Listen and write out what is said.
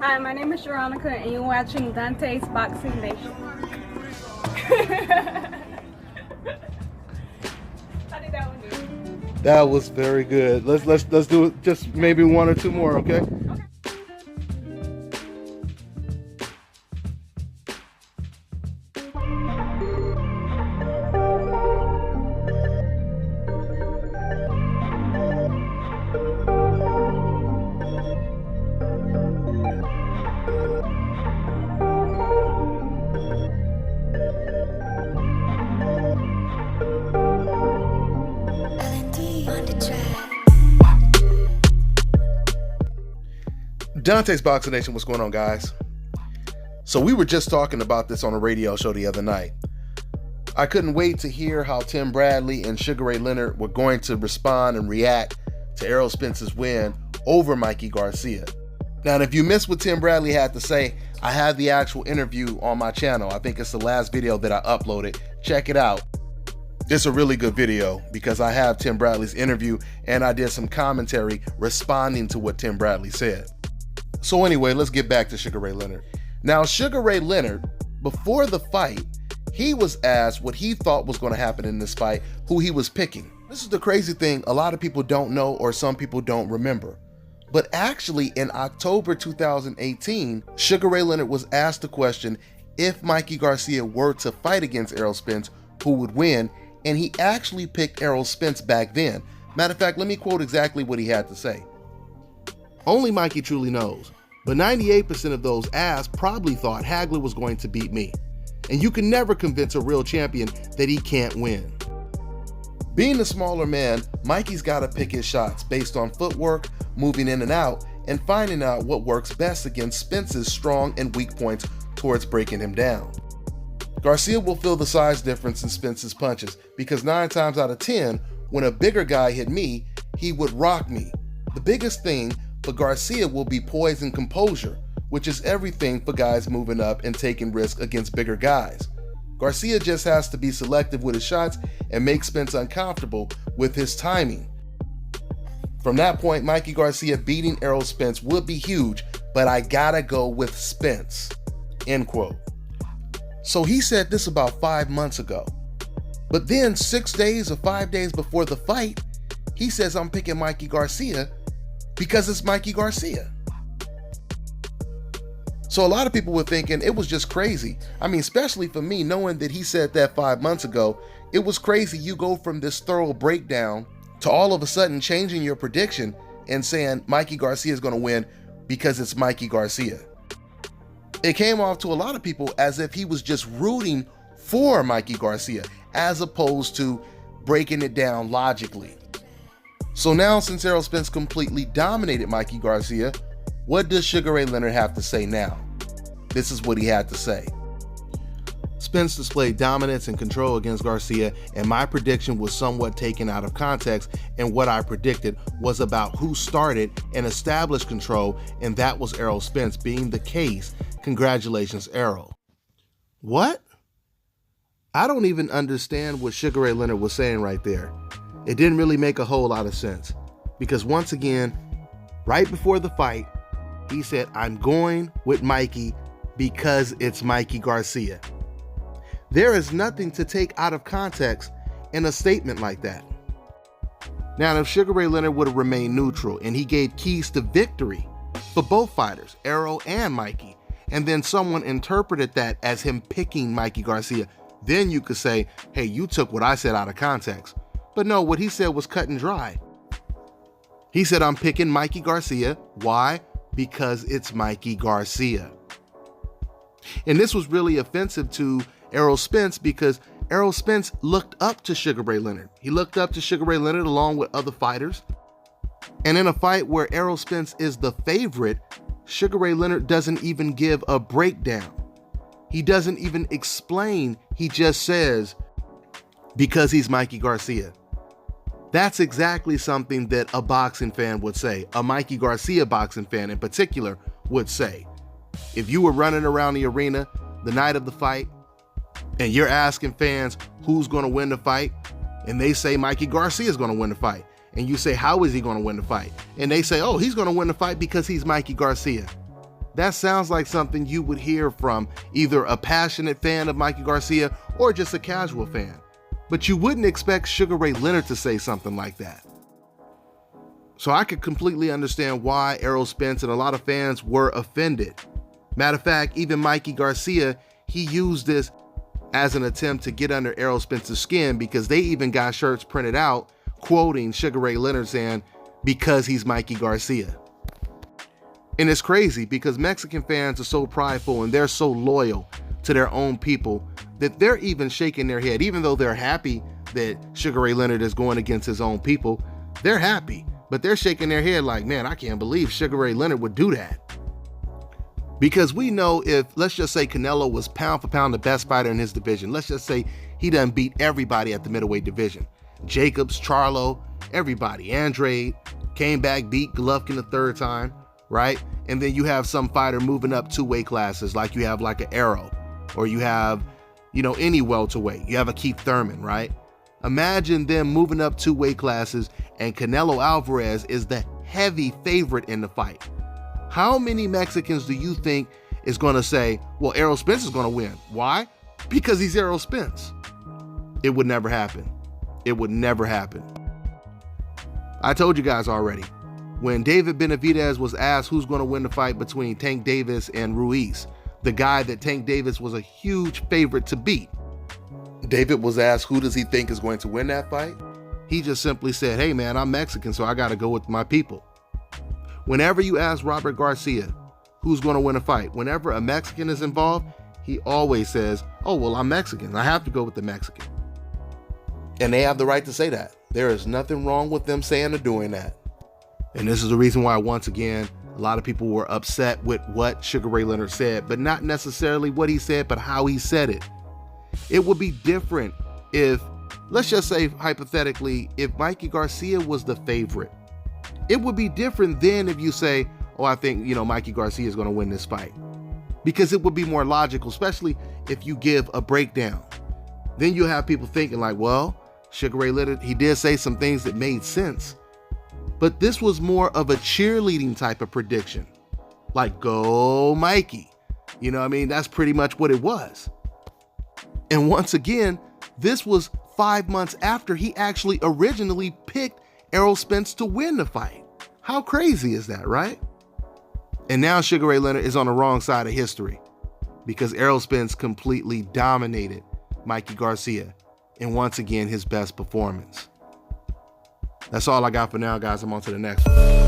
Hi, my name is Veronica, and you're watching Dante's Boxing Nation. How did that one do? That was very good. Let's do it. Just maybe one or two more, okay? Dante's Boxing Nation, what's going on, guys? So we were just talking about this on a radio show the other night. I couldn't wait to hear how Tim Bradley and Sugar Ray Leonard were going to respond and react to Errol Spence's win over Mikey Garcia. Now, if you missed what Tim Bradley had to say, I have the actual interview on my channel. I think it's the last video that I uploaded. Check it out. It's a really good video because I have Tim Bradley's interview and I did some commentary responding to what Tim Bradley said. So anyway, let's get back to Sugar Ray Leonard. Now, Sugar Ray Leonard, before the fight, he was asked what he thought was going to happen in this fight, who he was picking. This is the crazy thing a lot of people don't know or some people don't remember. But actually, in October 2018, Sugar Ray Leonard was asked the question, if Mikey Garcia were to fight against Errol Spence, who would win? And he actually picked Errol Spence back then. Matter of fact, let me quote exactly what he had to say. Only Mikey truly knows, but 98% of those asked probably thought Hagler was going to beat me. And you can never convince a real champion that he can't win. Being the smaller man, Mikey's got to pick his shots based on footwork, moving in and out, and finding out what works best against Spence's strong and weak points towards breaking him down. Garcia will feel the size difference in Spence's punches because 9 times out of 10, when a bigger guy hit me, he would rock me. The biggest thing for Garcia will be poise and composure, which is everything for guys moving up and taking risks against bigger guys. Garcia just has to be selective with his shots and make Spence uncomfortable with his timing. From that point, Mikey Garcia beating Errol Spence would be huge, but I gotta go with Spence. End quote. So he said this about 5 months ago. But then 6 days or 5 days before the fight, he says I'm picking Mikey Garcia because it's Mikey Garcia. So a lot of people were thinking it was just crazy. I mean, especially for me, knowing that he said that 5 months ago, it was crazy. You go from this thorough breakdown to all of a sudden changing your prediction and saying Mikey Garcia is going to win because it's Mikey Garcia. It came off to a lot of people as if he was just rooting for Mikey Garcia as opposed to breaking it down logically. So now, since Errol Spence completely dominated Mikey Garcia, what does Sugar Ray Leonard have to say now? This is what he had to say. Spence displayed dominance and control against Garcia, and my prediction was somewhat taken out of context, and what I predicted was about who started and established control, and that was Errol Spence. Being the case, congratulations, Errol. What? I don't even understand what Sugar Ray Leonard was saying right there. It didn't really make a whole lot of sense because once again, right before the fight, he said, I'm going with Mikey because it's Mikey Garcia. There is nothing to take out of context in a statement like that. Now, if Sugar Ray Leonard would have remained neutral and he gave keys to victory for both fighters, Errol and Mikey, and then someone interpreted that as him picking Mikey Garcia, then you could say, hey, you took what I said out of context. But no, what he said was cut and dry. He said, I'm picking Mikey Garcia. Why? Because it's Mikey Garcia. And this was really offensive to Errol Spence because Errol Spence looked up to Sugar Ray Leonard. He looked up to Sugar Ray Leonard along with other fighters. And in a fight where Errol Spence is the favorite, Sugar Ray Leonard doesn't even give a breakdown. He doesn't even explain. He just says, because he's Mikey Garcia. That's exactly something that a boxing fan would say, a Mikey Garcia boxing fan in particular would say. If you were running around the arena the night of the fight and you're asking fans who's going to win the fight, and they say Mikey Garcia is going to win the fight, and you say, how is he going to win the fight? And they say, oh, he's going to win the fight because he's Mikey Garcia. That sounds like something you would hear from either a passionate fan of Mikey Garcia or just a casual fan. But you wouldn't expect Sugar Ray Leonard to say something like that. So I could completely understand why Errol Spence and a lot of fans were offended. Matter of fact, even Mikey Garcia, he used this as an attempt to get under Errol Spence's skin, because they even got shirts printed out quoting Sugar Ray Leonard saying, because he's Mikey Garcia. And it's crazy because Mexican fans are so prideful and they're so loyal to their own people that they're even shaking their head. Even though they're happy that Sugar Ray Leonard is going against his own people, they're happy, but they're shaking their head like, man, I can't believe Sugar Ray Leonard would do that. Because we know if, let's just say Canelo was pound for pound the best fighter in his division, let's just say he done beat everybody at the middleweight division. Jacobs, Charlo, everybody. Andrade came back, beat Golovkin the third time, right? And then you have some fighter moving up 2 weight classes, like you have like an Errol, or you have, any welterweight. You have a Keith Thurman, right? Imagine them moving up 2 weight classes and Canelo Alvarez is the heavy favorite in the fight. How many Mexicans do you think is going to say, well, Errol Spence is going to win? Why? Because he's Errol Spence. It would never happen. It would never happen. I told you guys already. When David Benavidez was asked who's going to win the fight between Tank Davis and Ruiz, the guy that Tank Davis was a huge favorite to beat, David was asked who does he think is going to win that fight? He just simply said, hey man, I'm Mexican, so I got to go with my people. Whenever you ask Robert Garcia who's going to win a fight, whenever a Mexican is involved, he always says, oh, well, I'm Mexican. I have to go with the Mexican. And they have the right to say that. There is nothing wrong with them saying or doing that. And this is the reason why, once again, a lot of people were upset with what Sugar Ray Leonard said, but not necessarily what he said, but how he said it. It would be different if, let's just say hypothetically, if Mikey Garcia was the favorite. It would be different than if you say, oh, I think, Mikey Garcia is going to win this fight. Because it would be more logical, especially if you give a breakdown. Then you have people thinking like, well, Sugar Ray Leonard, he did say some things that made sense. But this was more of a cheerleading type of prediction. Like, go Mikey. That's pretty much what it was. And once again, this was 5 months after he actually originally picked Errol Spence to win the fight. How crazy is that, right? And now Sugar Ray Leonard is on the wrong side of history because Errol Spence completely dominated Mikey Garcia in once again his best performance. That's all I got for now, guys. I'm on to the next one.